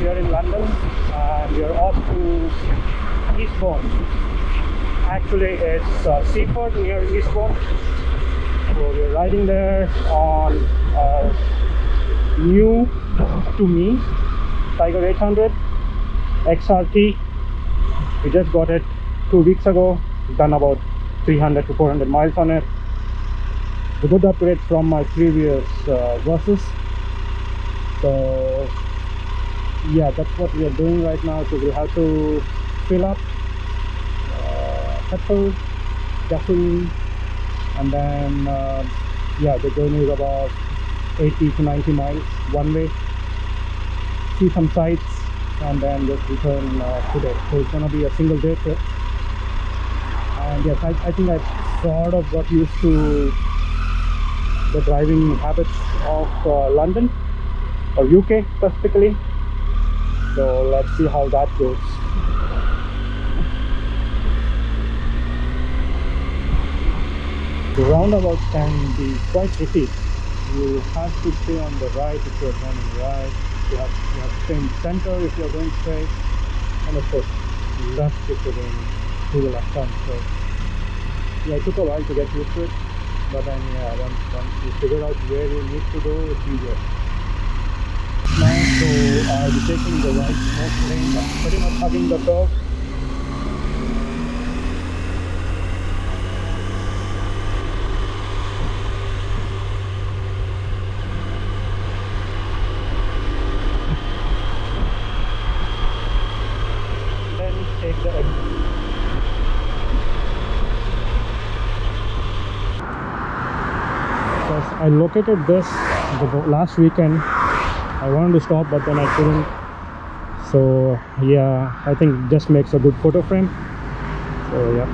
here in London, and we are off to Eastbourne. Actually, it's Seaford near Eastbourne. So we're riding there on new to me Tiger 800 XRT. We just got it 2 weeks ago. Done about 300 to 400 miles on it. A good upgrade from my previous Versus. So yeah, that's what we are doing right now. So we'll have to fill up petrol, gasoline, and then yeah, the journey is about 80 to 90 miles one way. See some sights and then just return today. So it's gonna be a single day trip. And yes, I think I sort of got used to the driving habits of London or UK specifically. So let's see how that goes. The roundabouts can be quite tricky. You have to stay on the right if you're turning right. You have to stay in center if you're going straight, and of course left if you're going to the left turn. So yeah, it took a while to get used to it, but then yeah, once you figure out where you need to go, it's easier. Now, so I'll be taking the right smoke lane. I'm pretty much hugging the curve. Then take the exit. I located this the last weekend. I wanted to stop, but then I couldn't. So yeah, I think it just makes a good photo frame. So yeah.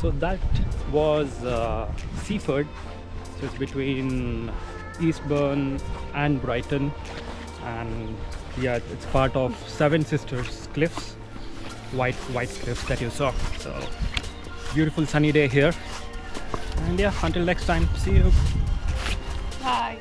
So that was Seaford. So it's between Eastbourne and Brighton, and yeah, it's part of Seven Sisters Cliffs, white cliffs that you saw. So beautiful sunny day here, and yeah, until next time, see you. Bye.